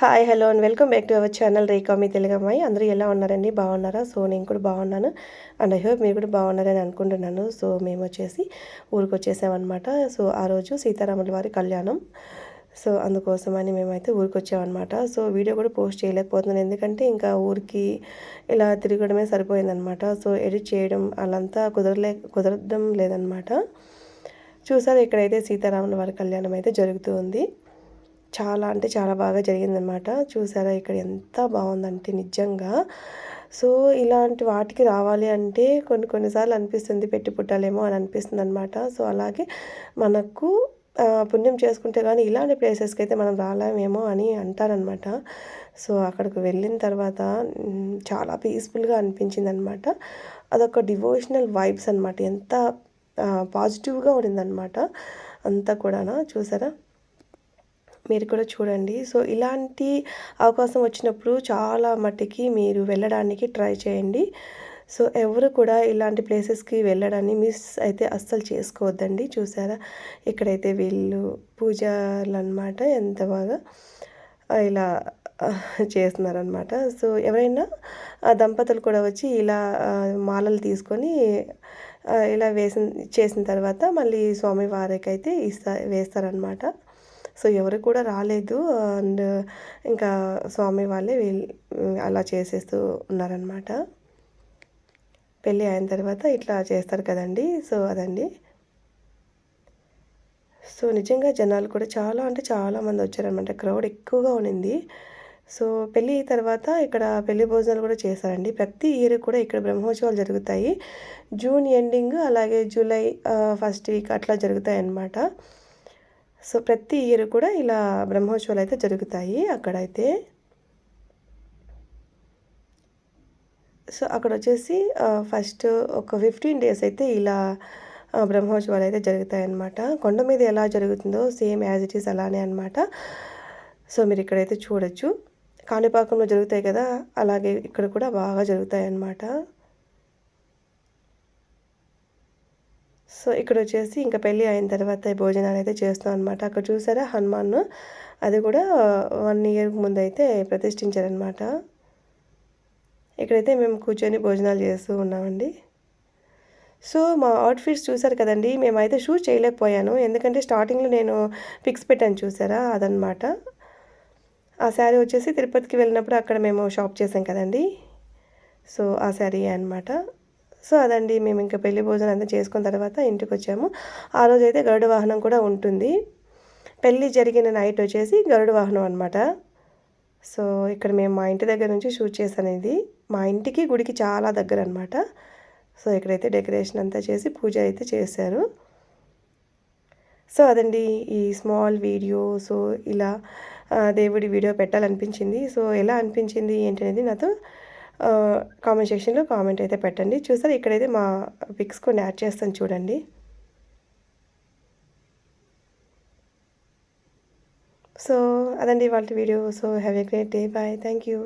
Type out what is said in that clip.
Hi hello and welcome back to our channel Rekha మీ తెలుగమ్మాయి. అందరూ ఎలా ఉన్నారండి? బాగున్నారా? సో నేను కూడా బాగున్నాను అండ్ ఐ హోప్ మీరు కూడా బాగున్నారని అనుకుంటున్నాను. సో మేము వచ్చేసి ఊరికి వచ్చేసామన్నమాట. సో ఆ రోజు సీతారాముల వారి కళ్యాణం. సో అందుకోసమని మేమైతే ఊరికి వచ్చామన్నమాట. సో వీడియో కూడా పోస్ట్ చేయలేకపోతున్నాను, ఎందుకంటే ఇంకా ఊరికి ఇలా తిరగడమే సరిపోయిందనమాట. సో ఎడిట్ చేయడం అలాంతా కుదరడం లేదనమాట. చూసారు, ఇక్కడైతే సీతారాముల వారి కళ్యాణం అయితే జరుగుతూ ఉంది. చాలా అంటే చాలా బాగా జరిగిందనమాట. చూసారా ఇక్కడ ఎంత బాగుందంటే నిజంగా. సో ఇలాంటి వాటికి రావాలి అంటే కొన్నిసార్లు అనిపిస్తుంది పెట్టి పుట్టాలేమో అని అనిపిస్తుంది అనమాట. సో అలాగే మనకు పుణ్యం చేసుకుంటే కానీ ఇలాంటి ప్లేసెస్కి అయితే మనం రాలేమేమో అని అంటారనమాట. సో అక్కడికి వెళ్ళిన తర్వాత చాలా పీస్ఫుల్గా అనిపించింది అనమాట. అదొక డివోషనల్ వైబ్స్ అనమాట. ఎంత పాజిటివ్గా ఉండిందనమాట అంతా కూడా. చూసారా, మీరు కూడా చూడండి. సో ఇలాంటి అవకాశం వచ్చినప్పుడు చాలా మట్టికి మీరు వెళ్ళడానికి ట్రై చేయండి. సో ఎవరు కూడా ఇలాంటి ప్లేసెస్కి వెళ్ళడాన్ని మిస్ అయితే అస్సలు చేసుకోవద్దండి. చూసారా, ఇక్కడైతే వీళ్ళు పూజలు అనమాట ఎంత బాగా ఇలా చేస్తున్నారనమాట. సో ఎవరైనా దంపతులు కూడా వచ్చి ఇలా మాలలు తీసుకొని ఇలా చేసిన తర్వాత మళ్ళీ స్వామివారికి అయితే వేస్తారనమాట. సో ఎవరు కూడా రాలేదు అండ్ ఇంకా స్వామి వాళ్ళే అలా చేసేస్తూ ఉన్నారనమాట. పెళ్ళి అయిన తర్వాత ఇట్లా చేస్తారు కదండి. సో అదండి. సో నిజంగా జనాలు కూడా చాలా అంటే చాలామంది వచ్చారనమాట. క్రౌడ్ ఎక్కువగా ఉన్నింది. సో పెళ్ళి తర్వాత ఇక్కడ పెళ్లి భోజనాలు కూడా చేశారండి. ప్రతి ఇయర్ కూడా ఇక్కడ బ్రహ్మోత్సవాలు జరుగుతాయి. జూన్ ఎండింగ్ అలాగే జూలై ఫస్ట్ వీక్ అట్లా జరుగుతాయి అన్నమాట. సో ప్రతి ఇయర్ కూడా ఇలా బ్రహ్మోత్సవాలు అయితే జరుగుతాయి అక్కడైతే. సో అక్కడ వచ్చేసి ఫస్ట్ ఒక 15 డేస్ అయితే ఇలా బ్రహ్మోత్సవాలు అయితే జరుగుతాయి అన్నమాట. కొండ మీద ఎలా జరుగుతుందో సేమ్ యాజ్ ఇట్ ఈస్ అలానే అనమాట. సో మీరు ఇక్కడైతే చూడొచ్చు. కాణిపాకంలో జరుగుతాయి కదా, అలాగే ఇక్కడ కూడా బాగా జరుగుతాయి అన్నమాట. సో ఇక్కడ వచ్చేసి ఇంకా పెళ్ళి అయిన తర్వాత భోజనాలు అయితే చేస్తాం అనమాట. అక్కడ చూసారా హనుమాన్, అది కూడా 1 ఇయర్ ముందు అయితే ప్రతిష్ఠించారనమాట. ఇక్కడైతే మేము కూర్చొని భోజనాలు చేస్తూ ఉన్నామండి. సో మా అవుట్ఫిట్స్ చూసారు కదండి. మేమైతే షూట్ చేయలేకపోయాను, ఎందుకంటే స్టార్టింగ్లో నేను పిక్స్ పెట్టాను చూసారా, అదనమాట. ఆ శారీ వచ్చేసి తిరుపతికి వెళ్ళినప్పుడు అక్కడ మేము షాప్ చేసాం కదండి. సో ఆ శారీ అనమాట. సో అదండి, మేము ఇంకా పెళ్లి భోజనం అంతా చేసుకున్న తర్వాత ఇంటికి వచ్చాము. ఆ రోజైతే గరుడ వాహనం కూడా ఉంటుంది. పెళ్ళి జరిగిన నైట్ వచ్చేసి గరుడ వాహనం అనమాట. సో ఇక్కడ మేము మా ఇంటి దగ్గర నుంచి షూట్ చేశాను. ఇది మా ఇంటికి గుడికి చాలా దగ్గర అనమాట. సో ఇక్కడైతే డెకరేషన్ అంతా చేసి పూజ అయితే చేశారు. సో అదండి ఈ స్మాల్ వీడియో. సో ఇలా దేవుడి వీడియో పెట్టాలనిపించింది. సో ఎలా అనిపించింది ఏంటి అనేది నాతో కామెంట్ సెక్షన్లో కామెంట్ అయితే పెట్టండి. చూసారు, ఇక్కడైతే మా పిక్స్ కొన్ని యాడ్ చేస్తాను చూడండి. సో అదండి వాళ్ళ వీడియో. So have a great day. Bye. Thank you.